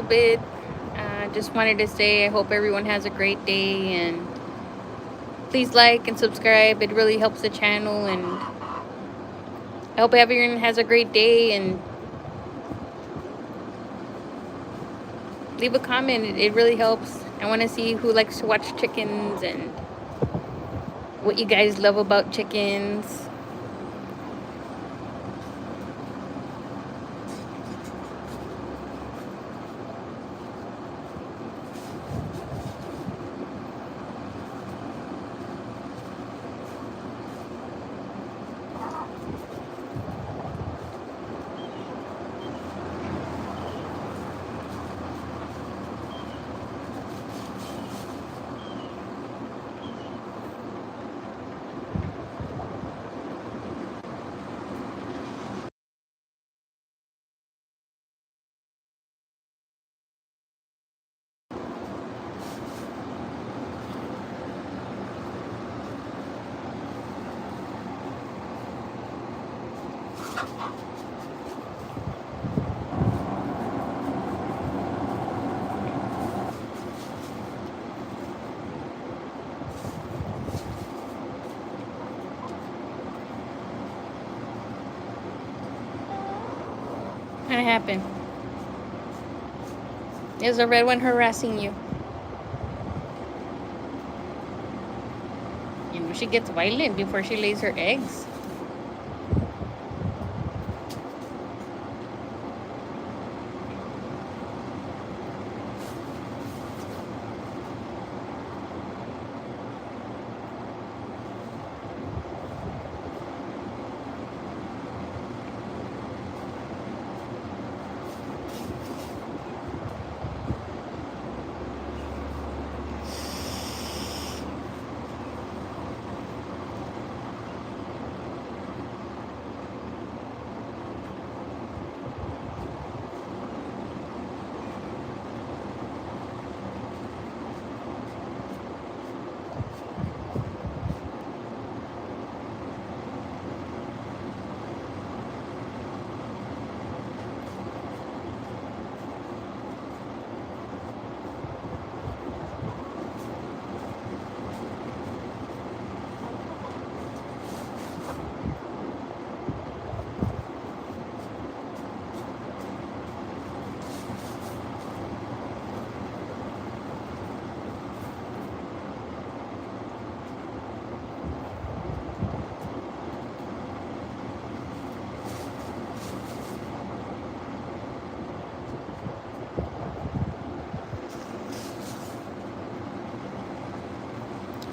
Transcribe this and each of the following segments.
bit. Just wanted to say I hope everyone has a great day, and please like and subscribe. It really helps the channel, and I hope everyone has a great day, and leave a comment. It really helps. I want to see who likes to watch chickens and what you guys love about chickens. What happened? Is a red one harassing you? You know she gets violent before she lays her eggs.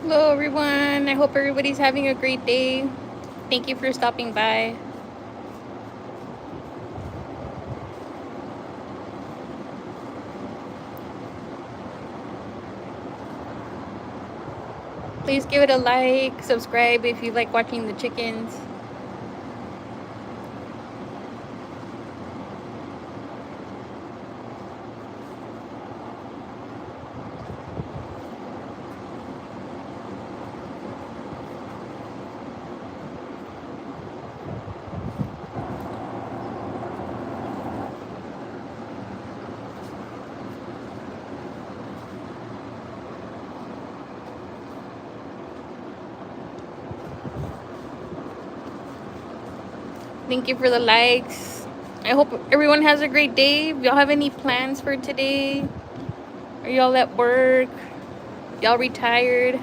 Hello everyone, I hope everybody's having a great day. Thank you for stopping by. Please give it a like, subscribe if you like watching the chickens. Thank you for the likes. I hope everyone has a great day. If y'all have any plans for today, are y'all at work? Y'all retired?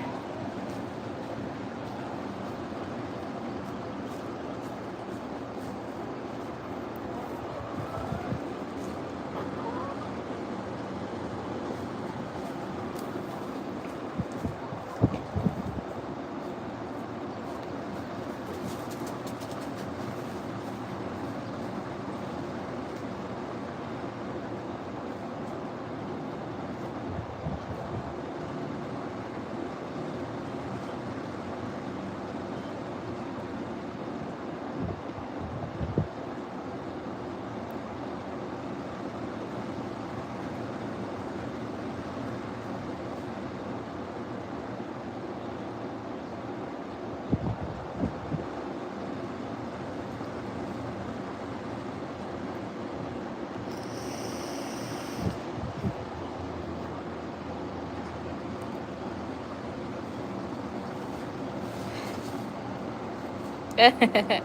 Hi,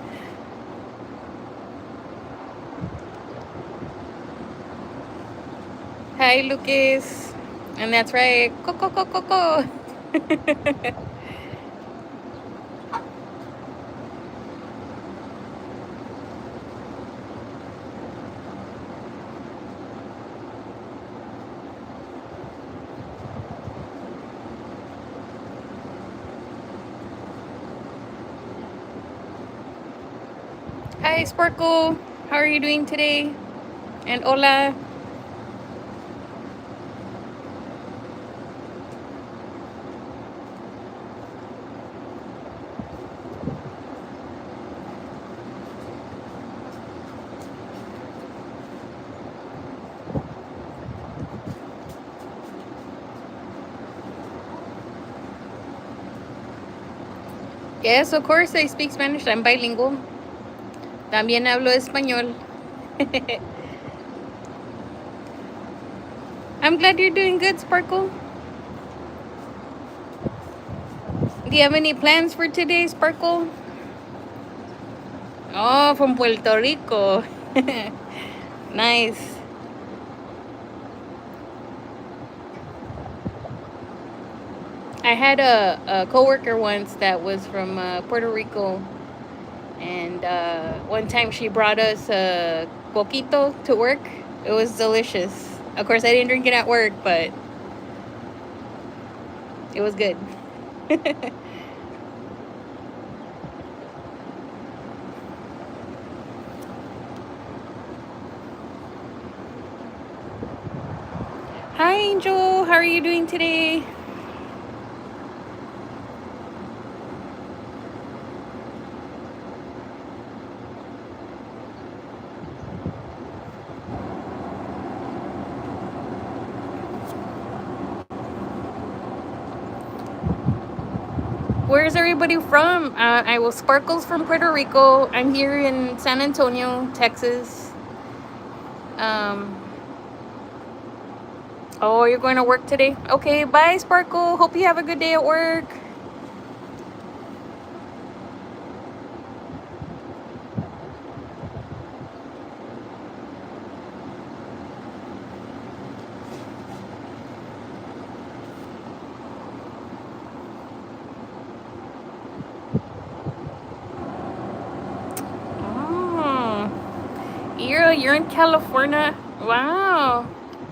Lucas. And that's right. Coco, coco, coco. Hi, Sparkle. How are you doing today? And hola. Yes, of course, I speak Spanish. I'm bilingual. También hablo español. I'm glad you're doing good, Sparkle. Do you have any plans for today, Sparkle? Oh, from Puerto Rico. Nice. I had a coworker once that was from Puerto Rico, and one time she brought us a coquito to work. It was delicious. Of course, I didn't drink it at work, but it was good. Hi, Angel. How are you doing today? Where's everybody from? I will Sparkles from Puerto Rico. I'm here in San Antonio, Texas. Oh, you're going to work today? Okay, bye, Sparkle. Hope you have a good day at work. Oh, you're in California. Wow.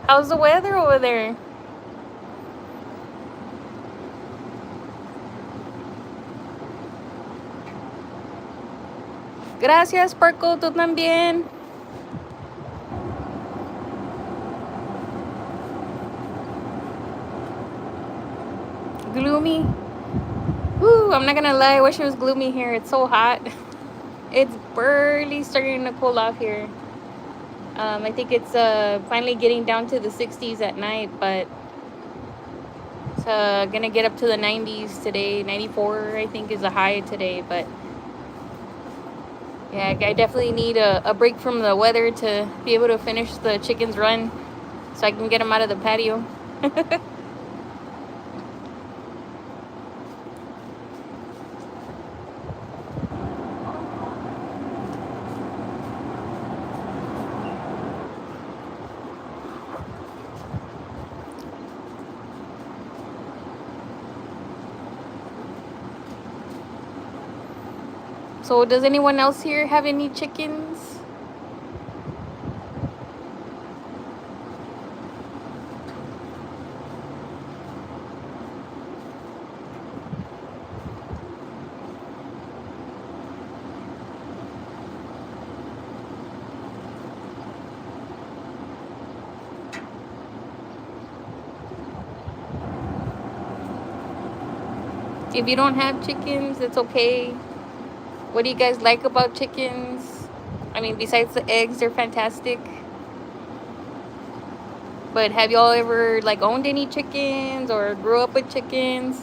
How's the weather over there? Gracias, Sparkle. Tú también. Gloomy. Woo, I'm not gonna lie. I wish it was gloomy here. It's so hot. It's barely starting to cool off here. I think it's finally getting down to the 60s at night, but it's gonna get up to the 90s today. 94, I think, is the high today. But yeah, I definitely need a break from the weather to be able to finish the chickens' run so I can get them out of the patio. So does anyone else here have any chickens? If you don't have chickens, it's okay. What do you guys like about chickens? I mean, besides the eggs, they're fantastic. But have y'all ever like owned any chickens or grew up with chickens?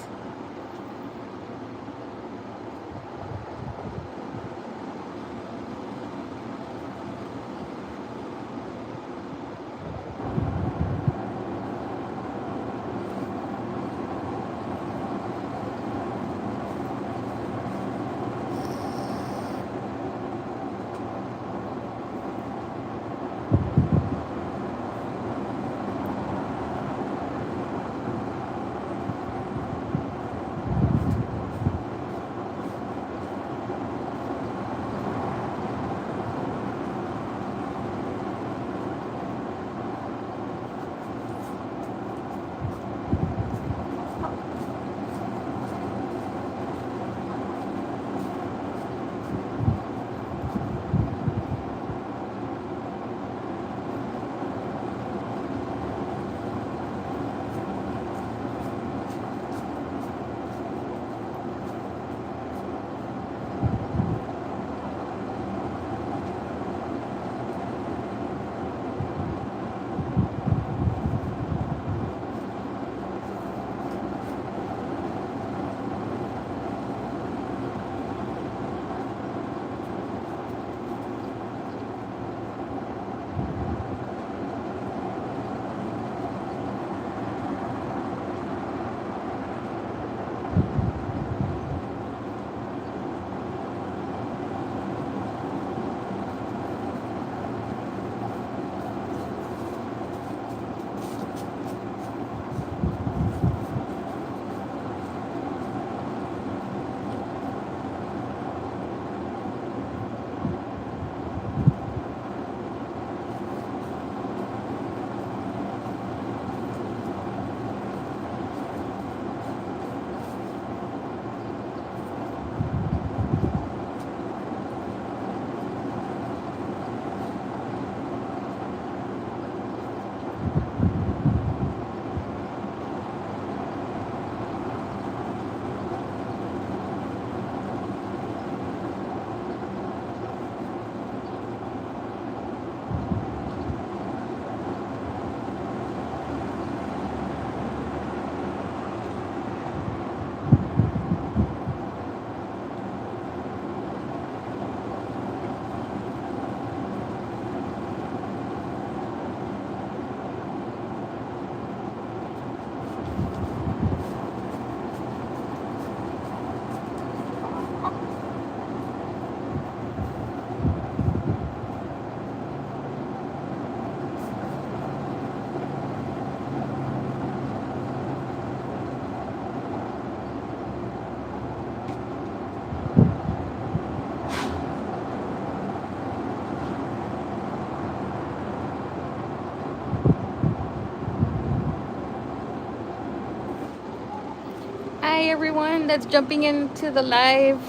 Hi everyone that's jumping into the live.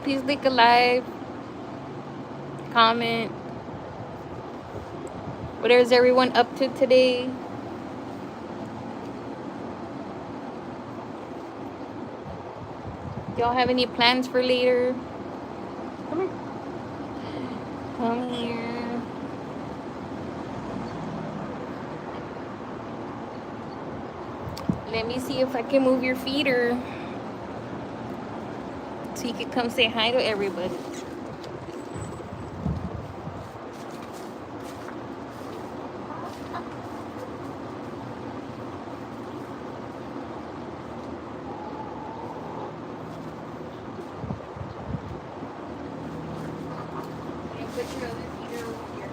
Please click a live, comment. What is everyone up to today? Y'all have any plans for later? Come here. Come here. Let me see if I can move your feeder so you can come say hi to everybody. Put your other feeder over here.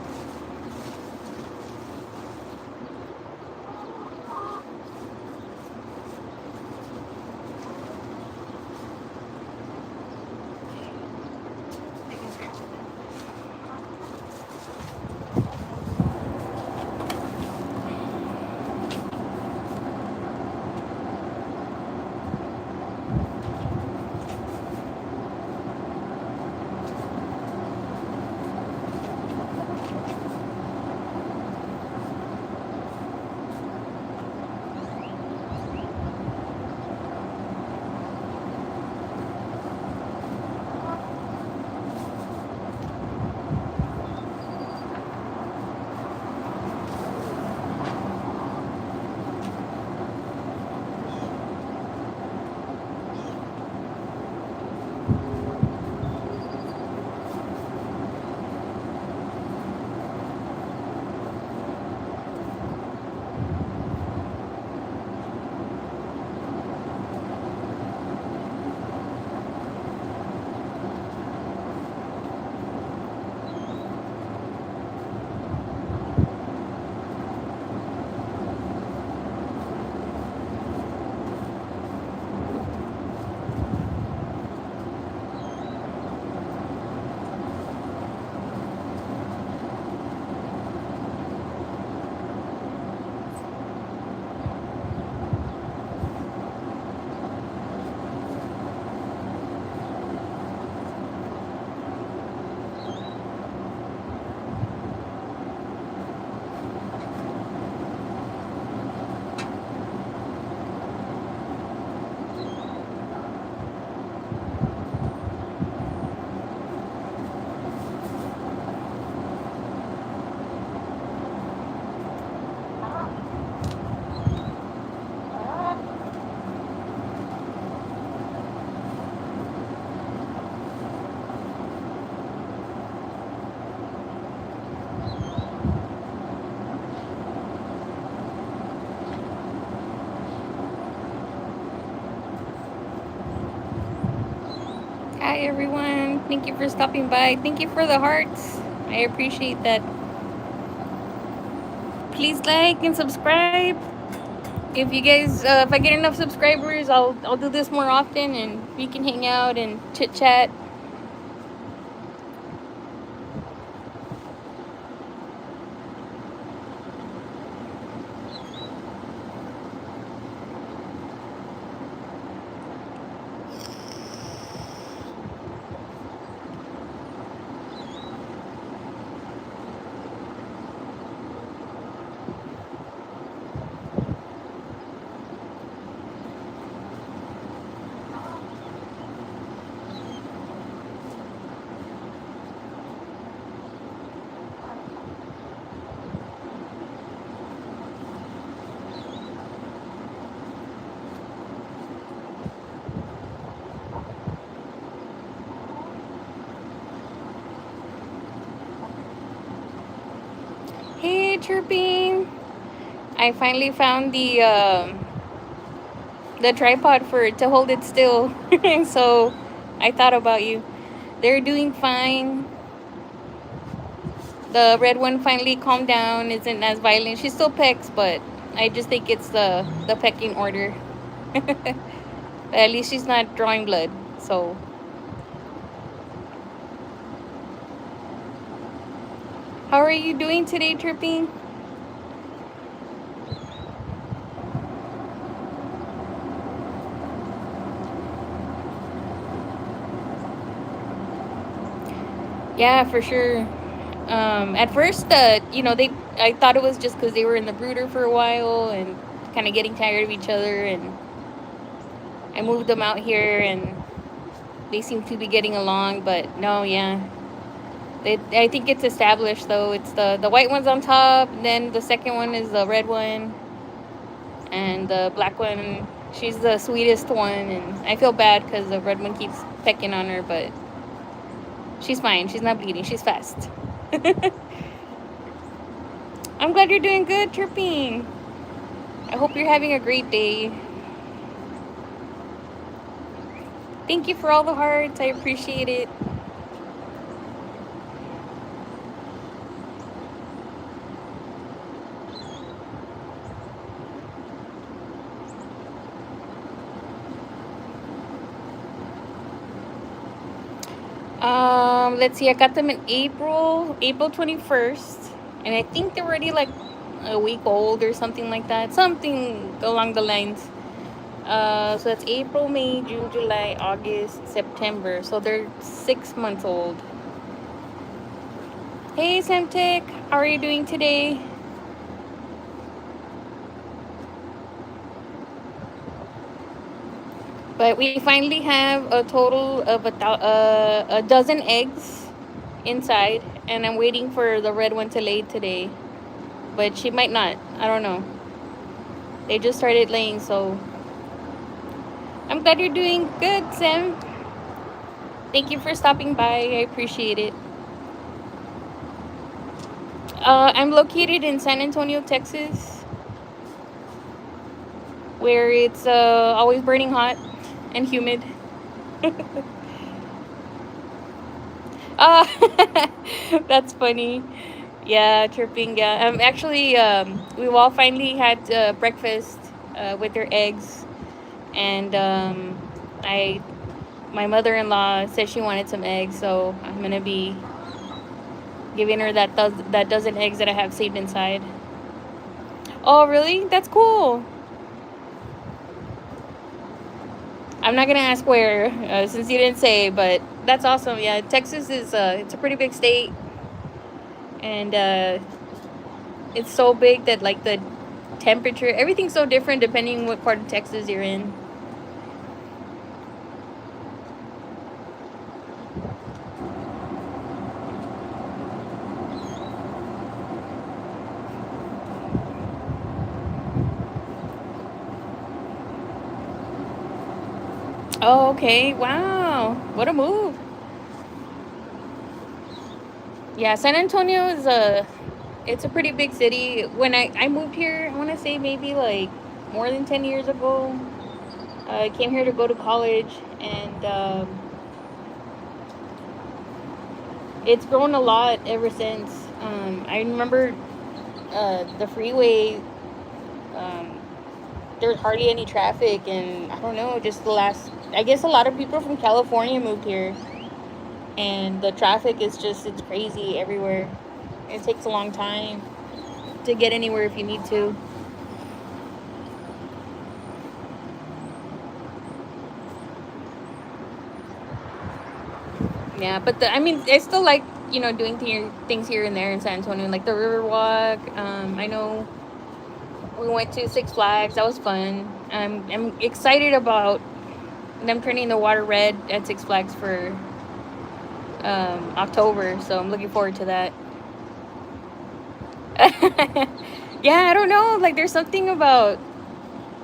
Hi everyone. Thank you for stopping by. Thank you for the hearts. I appreciate that. Please like and subscribe. If you guys, if I get enough subscribers, I'll do this more often, and we can hang out and chit chat. Hey, chirping! I finally found the tripod for it to hold it still. So I thought about you. They're doing fine. The red one finally calmed down, isn't as violent. She still pecks, but I just think it's the pecking order. At least she's not drawing blood. So how are you doing today, Chirping? Yeah, for sure. At first, I thought it was just because they were in the brooder for a while and kind of getting tired of each other, and I moved them out here, and they seem to be getting along. But no, yeah, I think it's established though. It's the white one's on top, and then the second one is the red one, and the black one. She's the sweetest one, and I feel bad because the red one keeps pecking on her, but she's fine. She's not bleeding. She's fast. I'm glad you're doing good, chirping. I hope you're having a great day. Thank you for all the hearts. I appreciate it. Let's see. I got them in April 21st, and I think they're already like a week old or something like that. Something along the lines. So that's April, May, June, July, August, September. So they're 6 months old. Hey, Semtic, how are you doing today? But we finally have a total of a dozen eggs inside, and I'm waiting for the red one to lay today. But she might not. I don't know. They just started laying, so I'm glad you're doing good, Sam. Thank you for stopping by. I appreciate it. I'm located in San Antonio, Texas, where it's always burning hot and humid. That's funny. Yeah, chirping. Yeah, actually, we've all finally had breakfast with their eggs, and my mother-in-law said she wanted some eggs, so I'm gonna be giving her that dozen eggs that I have saved inside. Oh, really? That's cool. I'm not gonna ask where, since you didn't say, but that's awesome. Yeah, Texas is it's a pretty big state, and it's so big that like the temperature, everything's so different depending what part of Texas you're in. Oh, okay. Wow. What a move. Yeah, San Antonio is it's a pretty big city. When I moved here, I want to say maybe like more than 10 years ago. I came here to go to college, and it's grown a lot ever since. I remember the freeway, um, there's hardly any traffic, and I don't know, just I guess a lot of people from California moved here, and the traffic is just, it's crazy everywhere. It takes a long time to get anywhere if you need to. Yeah, but I mean, I still like, doing things here and there in San Antonio, like the river walk. I know we went to Six Flags. That was fun. I'm excited about them turning the water red at Six Flags for October, so I'm looking forward to that. Yeah, I don't know. Like, there's something about,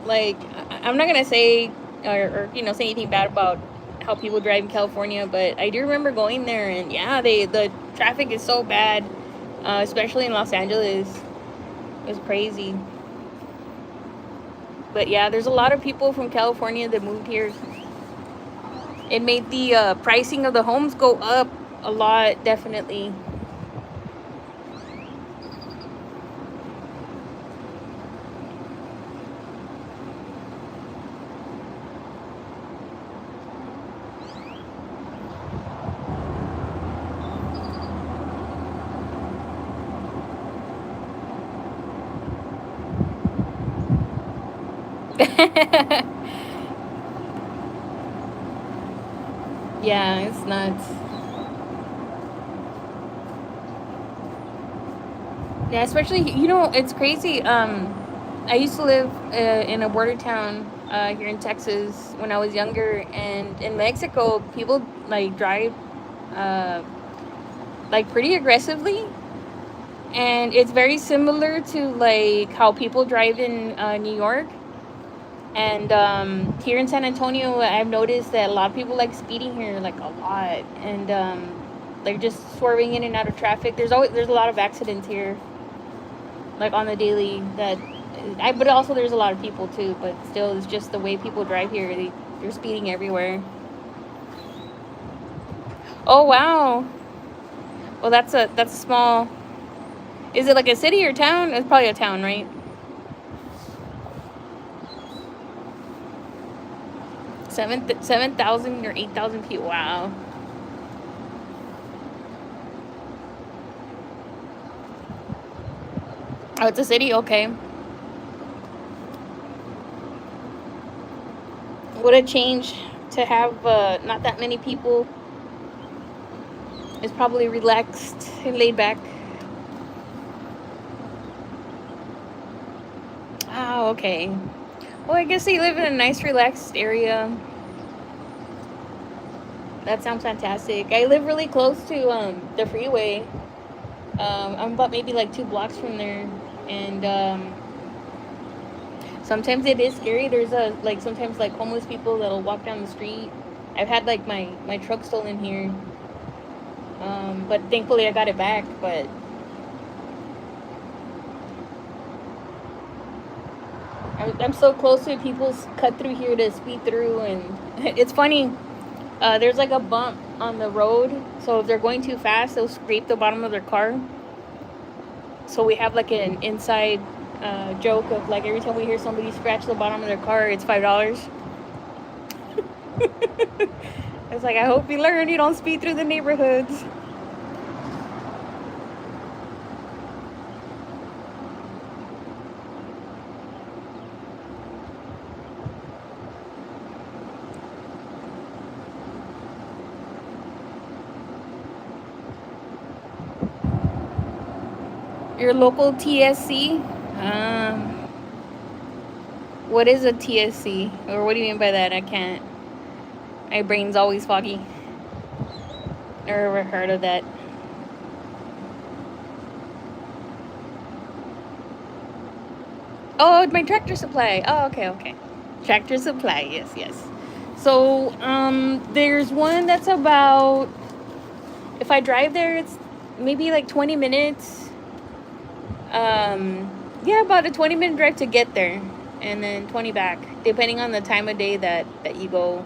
like, I'm not gonna say or say anything bad about how people drive in California, but I do remember going there, and yeah, the traffic is so bad, especially in Los Angeles. It was crazy. But yeah, there's a lot of people from California that moved here. It made the pricing of the homes go up a lot, definitely. Yeah, it's nuts. Yeah, especially, it's crazy. I used to live in a border town here in Texas when I was younger, and in Mexico, people like drive uh, like pretty aggressively, and it's very similar to like how people drive in New York. And here in San Antonio, I've noticed that a lot of people like speeding here, like a lot, and they're just swerving in and out of traffic. There's a lot of accidents here, like on the daily. But also there's a lot of people too. But still, it's just the way people drive here. They're speeding everywhere. Oh wow. Well, that's a small. Is it like a city or town? It's probably a town, right? 7,000 or 8,000 people. Wow. Oh, it's a city. Okay. What a change to have not that many people. It's probably relaxed and laid back. Oh, okay. Well, I guess they live in a nice, relaxed area. That sounds fantastic. I live really close to the freeway. I'm about maybe like 2 blocks from there, and sometimes it is scary. There's sometimes like homeless people that'll walk down the street. I've had like my truck stolen here, but thankfully I got it back. But I'm so close to it. People cut through here to speed through, and it's funny. There's like a bump on the road, so if they're going too fast, they'll scrape the bottom of their car. So we have like an inside joke of like every time we hear somebody scratch the bottom of their car, it's $5. It's like, I hope you learn you don't speed through the neighborhoods. Your local TSC? What is a TSC? Or what do you mean by that? I can't. My brain's always foggy. Never heard of that. Oh, my tractor supply. Oh, okay. Tractor supply, yes. So, there's one that's about, if I drive there, it's maybe like 20 minutes. Yeah, about a 20-minute drive to get there, and then 20 back, depending on the time of day that you go.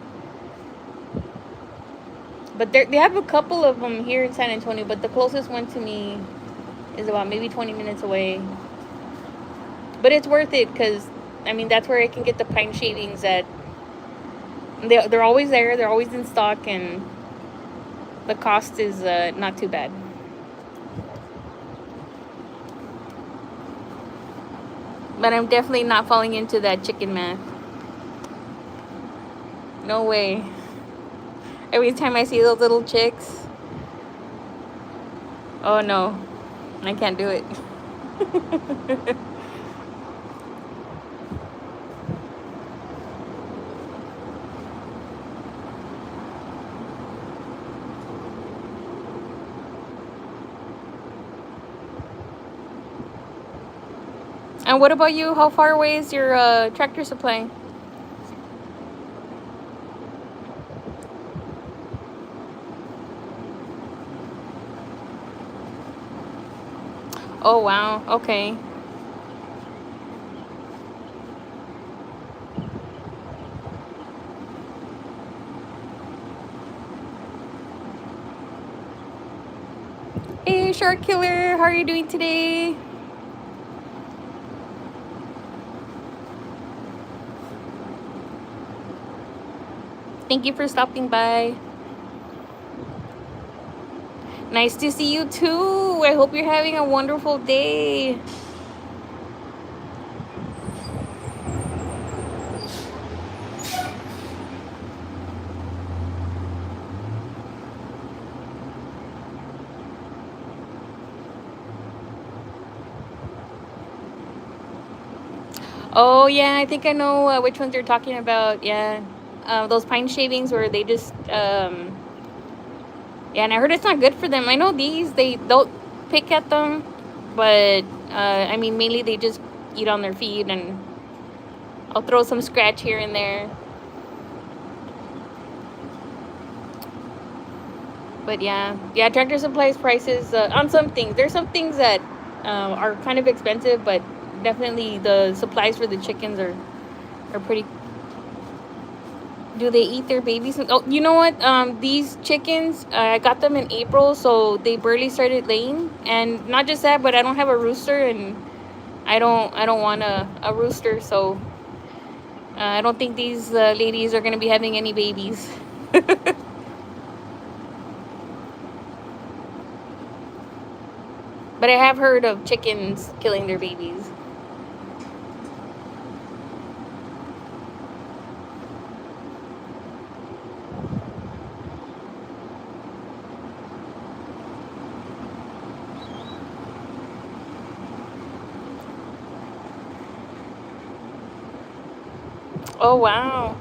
But they have a couple of them here in San Antonio, but the closest one to me is about maybe 20 minutes away. But it's worth it because, I mean, that's where I can get the pine shavings that they're always there. They're always in stock, and the cost is not too bad. But I'm definitely not falling into that chicken math. No way. Every time I see those little chicks, oh no, I can't do it. And what about you? How far away is your tractor supply? Oh, wow. Okay. Hey, Shark Killer. How are you doing today? Thank you for stopping by. Nice to see you too. I hope you're having a wonderful day. Oh yeah, I think I know which ones you're talking about. Yeah, those pine shavings where they just yeah, and I heard it's not good for them. I know these they don't pick at them, but I mean mainly they just eat on their feet, and I'll throw some scratch here and there. But yeah, yeah, Tractor Supply's prices on some things. There's some things that are kind of expensive, but definitely the supplies for the chickens are pretty. Do they eat their babies? Oh, you know what? These chickens, I got them in April, so they barely started laying. And not just that, but I don't have a rooster, and I don't want a rooster, so I don't think these ladies are gonna be having any babies. But I have heard of chickens killing their babies. Oh wow.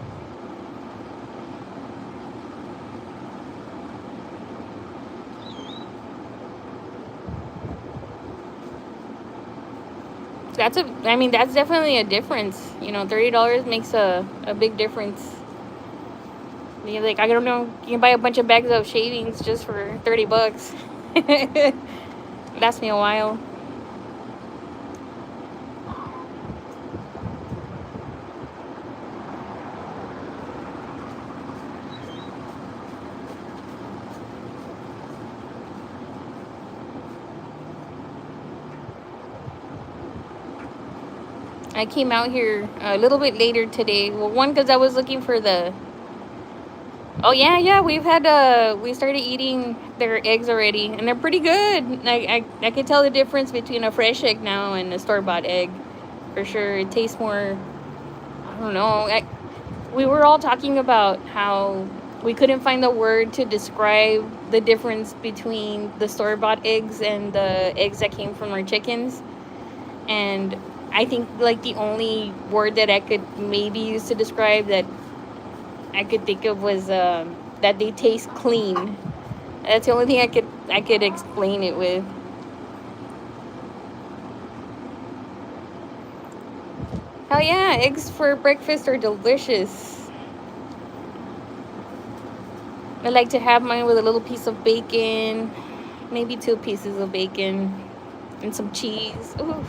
I mean, that's definitely a difference. You know, $30 makes a big difference. You're like, I don't know, you can buy a bunch of bags of shavings just for $30. Lasts me a while. I came out here a little bit later today. Well, one, because I was looking for the. Oh yeah, yeah. We started eating their eggs already, and they're pretty good. I can tell the difference between a fresh egg now and a store bought egg, for sure. It tastes more. I don't know. We were all talking about how we couldn't find the word to describe the difference between the store bought eggs and the eggs that came from our chickens, and I think like the only word that I could maybe use to describe that I could think of was that they taste clean. That's the only thing I could explain it with. Hell yeah, eggs for breakfast are delicious. I like to have mine with a little piece of bacon, maybe 2 pieces of bacon, and some cheese. Ooh.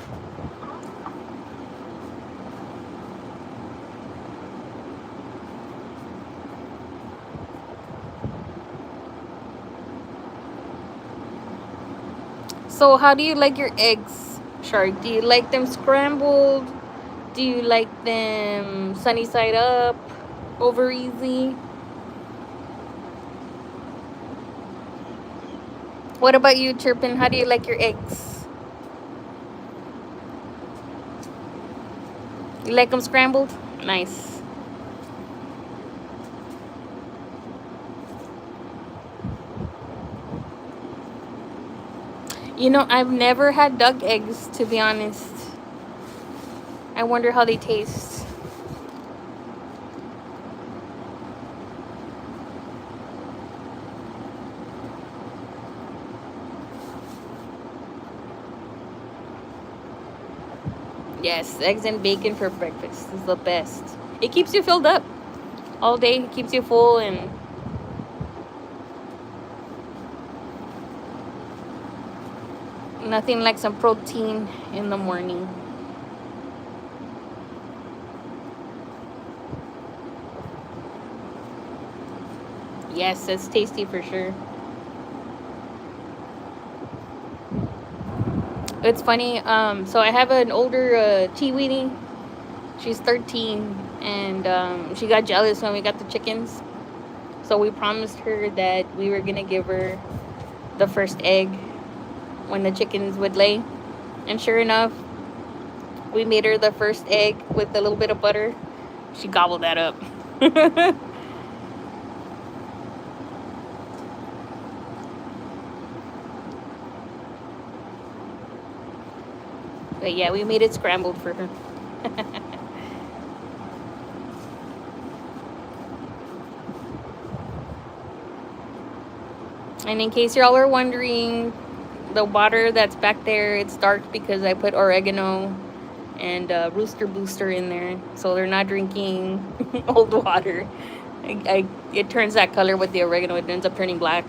So how do you like your eggs, Shark? Do you like them scrambled? Do you like them sunny side up, over easy? What about you, Chirpin? How do you like your eggs? You like them scrambled? Nice. You know, I've never had duck eggs, to be honest. I wonder how they taste. Yes, eggs and bacon for breakfast is the best. It keeps you filled up all day. It keeps you full, and nothing like some protein in the morning. Yes, it's tasty for sure. It's funny. So I have an older Chiweenie. She's 13, and she got jealous when we got the chickens. So we promised her that we were gonna give her the first egg when the chickens would lay. And sure enough, we made her the first egg with a little bit of butter. She gobbled that up. But yeah, we made it scrambled for her. And in case y'all are wondering, the water that's back there, it's dark because I put oregano and rooster booster in there, so they're not drinking old water. It turns that color with the oregano. It ends up turning black.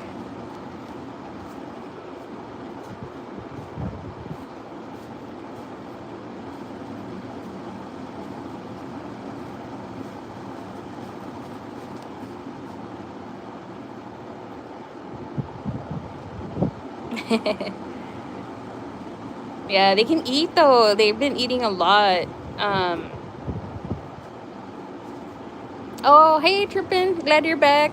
Yeah, they can eat though. They've been eating a lot. Um, oh, hey, Trippin. Glad you're back.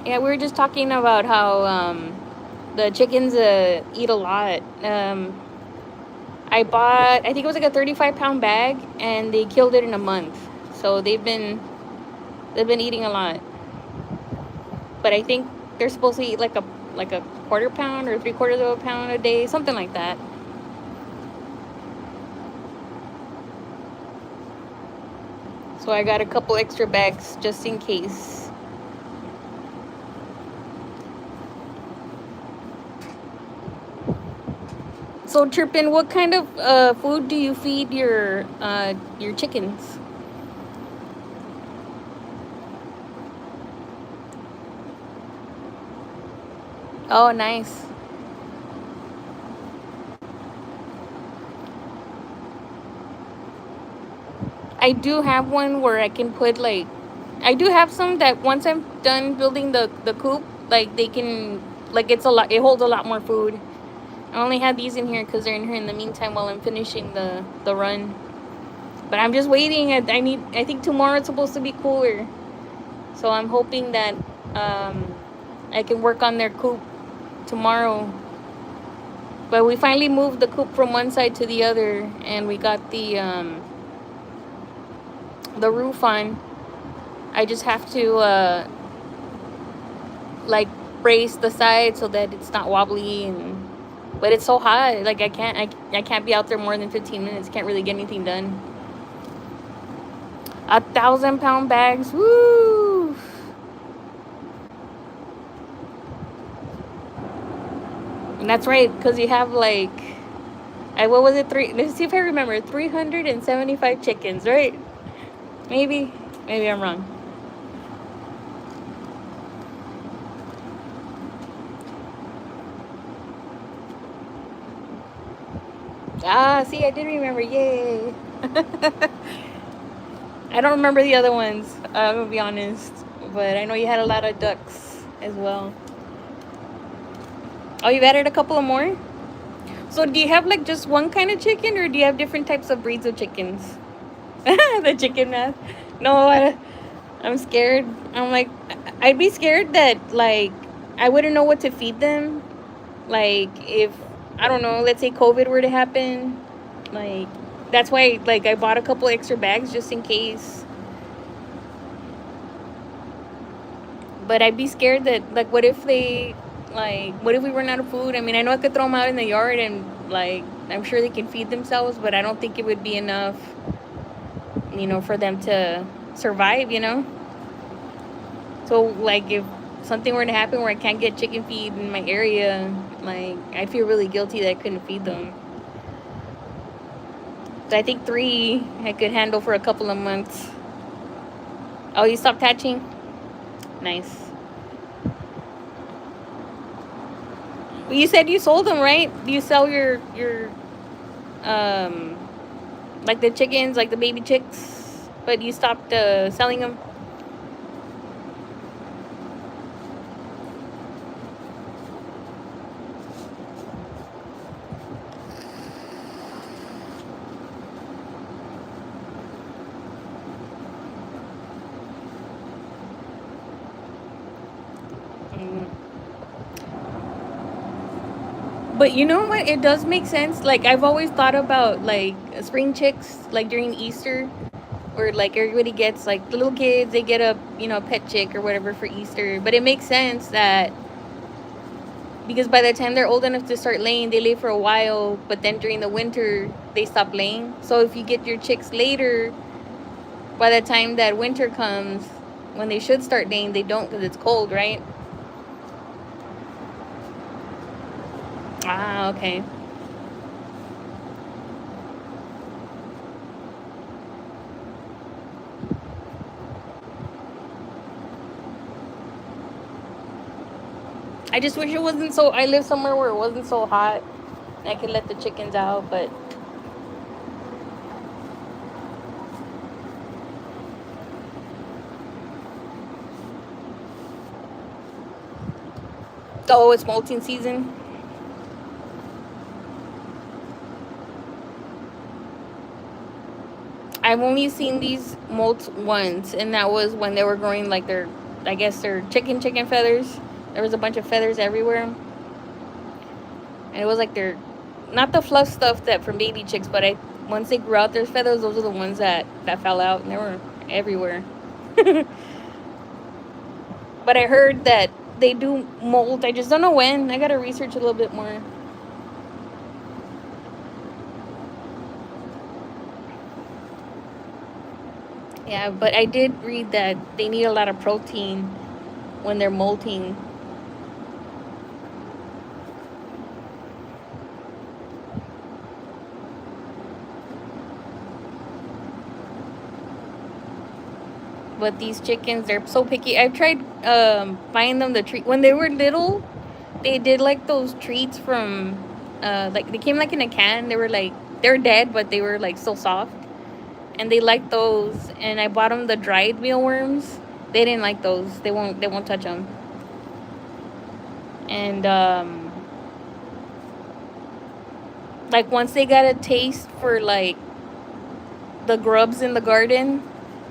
Yeah, we were just talking about how the chickens eat a lot. I bought, I think it was like a 35-pound bag, and they killed it in a month. So they've been eating a lot. But I think they're supposed to eat like a quarter pound or 3/4 of a pound a day, something like that. So I got a couple extra bags just in case. So Chirpin, what kind of food do you feed your chickens? Oh, nice. I do have one where I can put like, I do have some that once I'm done building the coop, like they can, like it's a lot, it holds a lot more food. I only have these in here because they're in here in the meantime while I'm finishing the run. But I'm just waiting. I think tomorrow it's supposed to be cooler. So I'm hoping that I can work on their coop tomorrow. But we finally moved the coop from one side to the other, and we got the roof on. I just have to like brace the side so that it's not wobbly, and but it's so hot. Like I can't be out there more than 15 minutes. Can't really get anything done. 1,000-pound bags. Woo! And that's right, because you have like, what was it? Let's see if I remember. 375 chickens, right? Maybe I'm wrong. Ah, see, I did remember. Yay! I don't remember the other ones. I'm gonna be honest, but I know you had a lot of ducks as well. Oh, you've added a couple of more. So do you have like just one kind of chicken, or do you have different types of breeds of chickens? The chicken math. No, I'm scared. I'm like, I'd be scared that like I wouldn't know what to feed them. Like if, I don't know, let's say COVID were to happen, like that's why like I bought a couple extra bags just in case. But I'd be scared that like what if we run out of food? I mean, I know I could throw them out in the yard and like I'm sure they can feed themselves, but I don't think it would be enough, for them to survive. So like if something were to happen where I can't get chicken feed in my area, like I feel really guilty that I couldn't feed them. So I think 3 I could handle for a couple of months. Oh, you stopped hatching? Nice. Well, you said you sold them, right? Do you sell your like the chickens, like the baby chicks, but you stopped selling them? But you know what? It does make sense. Like I've always thought about like spring chicks, like during Easter, or like everybody gets like the little kids, they get a pet chick or whatever for Easter. But it makes sense that because by the time they're old enough to start laying, they lay for a while, but then during the winter they stop laying. So if you get your chicks later, by the time that winter comes, when they should start laying, they don't because it's cold, right? Ah, okay. I just wish it wasn't so. I live somewhere where it wasn't so hot. I could let the chickens out, but oh, it's molting season. I've only seen these molt once, and that was when they were growing like their, I guess their chicken feathers. There was a bunch of feathers everywhere, and it was like their, not the fluff stuff that from baby chicks, but once they grew out their feathers, those are the ones that fell out, and they were everywhere. But I heard that they do molt. I just don't know when. I gotta research a little bit more. Yeah, but I did read that they need a lot of protein when they're molting. But these chickens, they're so picky. I've tried buying them the treat. When they were little, they did like those treats from, like they came like in a can. They were dead, but they were like so soft. And they liked those. And I bought them the dried mealworms. They didn't like those. They won't touch them. And like once they got a taste for like the grubs in the garden,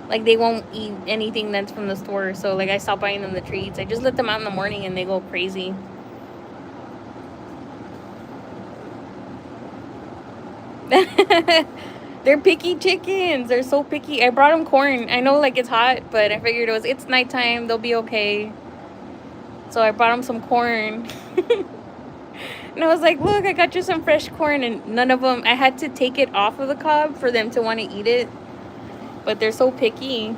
like they won't eat anything that's from the store. So like I stopped buying them the treats. I just let them out in the morning and they go crazy. They're picky chickens. They're so picky. I brought them corn. I know like it's hot, but I figured it's nighttime. They'll be okay. So I brought them some corn. And I was like, look, I got you some fresh corn. And none of them, I had to take it off of the cob for them to want to eat it. But they're so picky.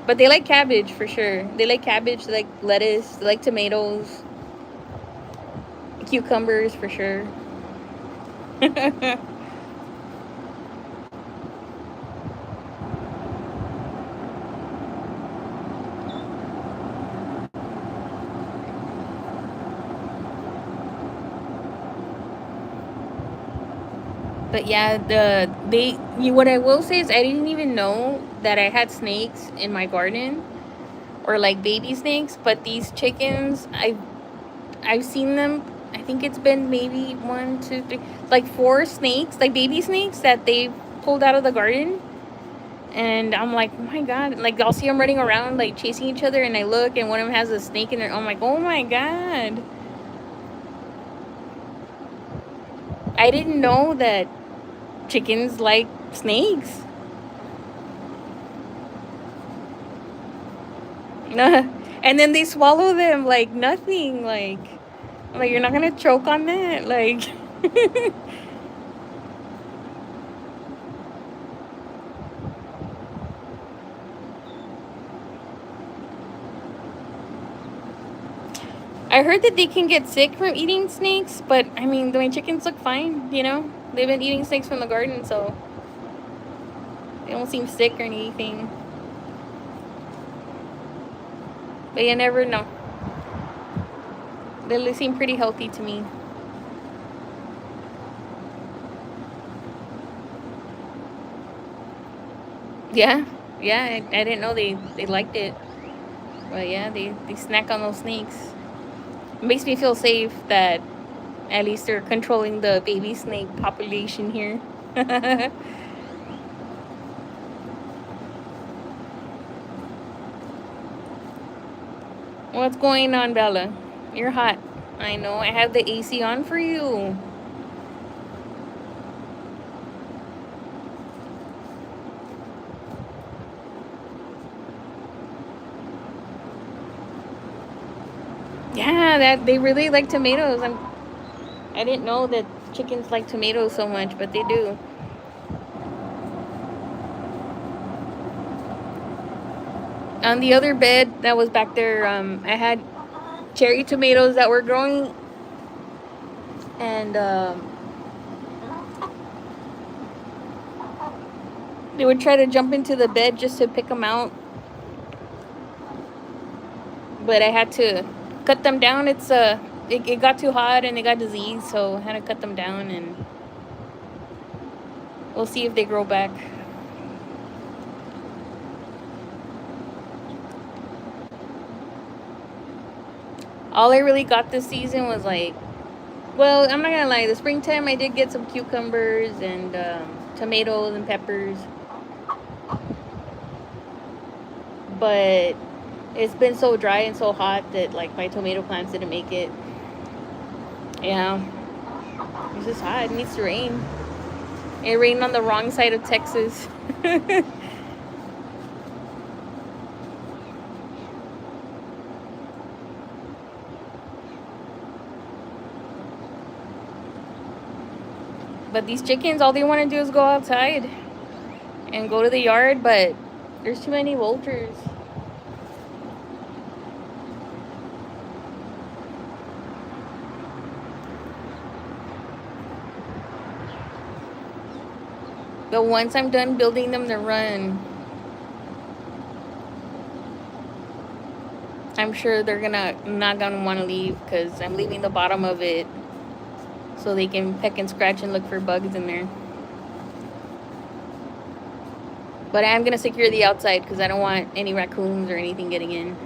But they like cabbage for sure. They like cabbage, they like lettuce, they like tomatoes, cucumbers for sure. But yeah, what I will say is I didn't even know that I had snakes in my garden, or like baby snakes. But these chickens, I've seen them. I think it's been maybe 1, 2, 3, like 4 snakes, like baby snakes that they pulled out of the garden. And I'm like, oh my god! Like I'll see them running around, like chasing each other, and I look, and one of them has a snake in there. I'm like, oh my god! I didn't know that chickens like snakes. And then they swallow them like nothing. Like you're not gonna choke on that. Like I heard that they can get sick from eating snakes, but I mean, the chickens look fine, you know? They've been eating snakes from the garden, so they don't seem sick or anything. But you never know. They seem pretty healthy to me. Yeah, I didn't know they liked it. But yeah, they snack on those snakes. It makes me feel safe that at least they're controlling the baby snake population here. What's going on, Bella? You're hot. I know. I have the AC on for you. Yeah, that they really like tomatoes. I didn't know that chickens like tomatoes so much, but they do. On the other bed that was back there, I had cherry tomatoes that were growing. And they would try to jump into the bed just to pick them out. But I had to cut them down. It got too hot and they got disease, so I had to cut them down, and we'll see if they grow back. All I really got this season was like, well, I'm not gonna lie, the springtime I did get some cucumbers and tomatoes and peppers, but it's been so dry and so hot that like my tomato plants didn't make it. Yeah, it's just hot. It needs to rain. It rained on the wrong side of Texas. But these chickens, all they want to do is go outside and go to the yard, but there's too many vultures. But once I'm done building them to run, I'm sure they're not gonna want to leave, because I'm leaving the bottom of it so they can peck and scratch and look for bugs in there. But I am gonna secure the outside because I don't want any raccoons or anything getting in.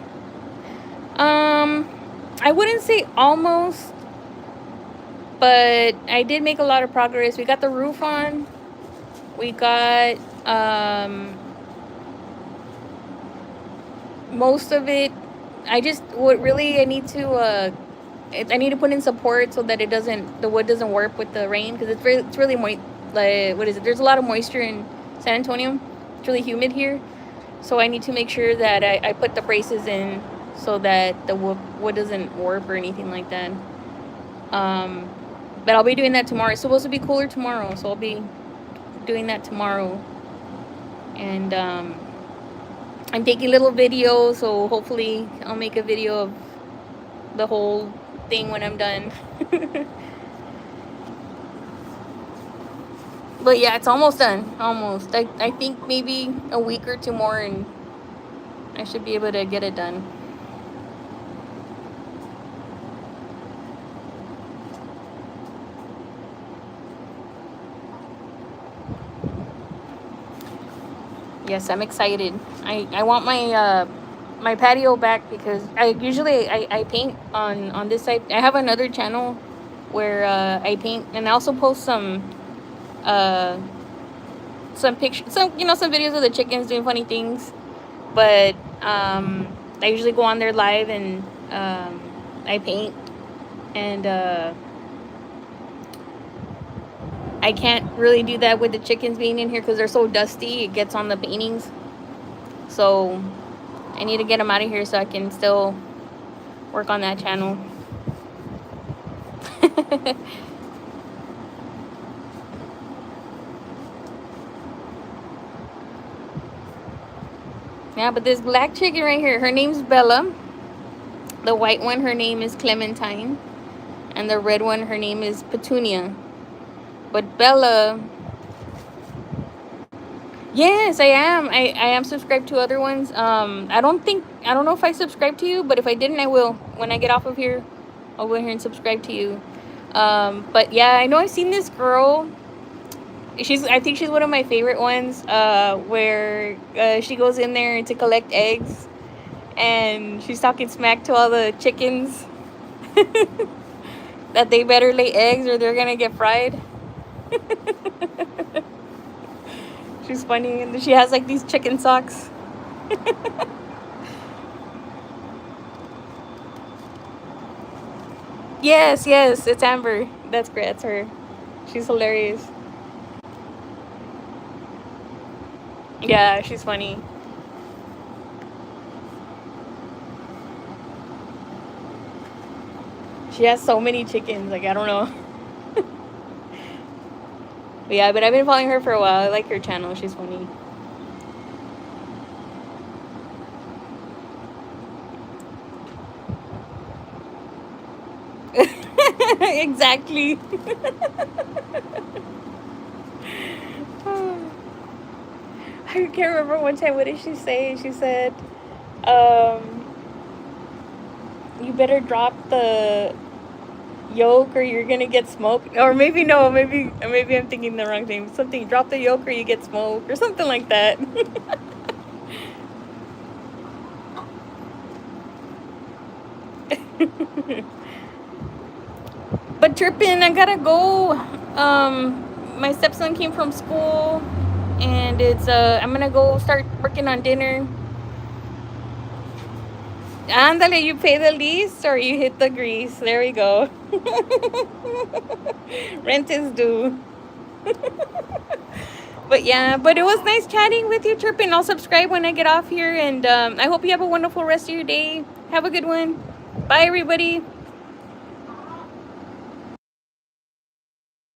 I wouldn't say almost, but I did make a lot of progress. We got the roof on. We got most of it. I need to I need to put in support so that the wood doesn't warp with the rain, because it's really moist. Like, what is it? There's a lot of moisture in San Antonio. It's really humid here, so I need to make sure that I put the braces in so that the wood doesn't warp or anything like that. But I'll be doing that tomorrow. It's supposed to be cooler tomorrow, so I'll be doing that tomorrow. And I'm taking little videos, so hopefully I'll make a video of the whole thing when I'm done. But yeah, it's almost done. Almost. I think maybe a week or two more and I should be able to get it done. Yes, I'm excited. I want my patio back, because I paint on this side. I have another channel where I paint, and I also post some pictures, some videos of the chickens doing funny things. But I usually go on there live and I paint, and I can't really do that with the chickens being in here because they're so dusty. It gets on the paintings. So I need to get them out of here so I can still work on that channel. Yeah, but this black chicken right here, her name's Bella. The white one, her name is Clementine. And the red one, her name is Petunia. But Bella... Yes, I am. I am subscribed to other ones. I don't know if I subscribed to you, but if I didn't, I will. When I get off of here, I'll go here and subscribe to you. But yeah, I know I've seen this girl. I think she's one of my favorite ones, where she goes in there to collect eggs, and she's talking smack to all the chickens that they better lay eggs or they're gonna get fried. She's funny, and she has like these chicken socks. Yes, it's Amber. That's great. That's her. She's hilarious. Yeah, she's funny. She has so many chickens, like I don't know. But yeah, but I've been following her for a while. I like her channel. She's funny. Exactly. I can't remember one time. What did she say? She said, "You better drop the yolk or you're gonna get smoked." Or maybe no, maybe I'm thinking the wrong thing. Something, drop the yolk or you get smoked, or something like that. But tripping, I gotta go. My stepson came from school, and it's I'm gonna go start working on dinner. Ándale, you pay the lease or you hit the grease. There we go. Rent is due. But yeah, but it was nice chatting with you, Trippin. I'll subscribe when I get off here, and I hope you have a wonderful rest of your day. Have a good one. Bye, everybody.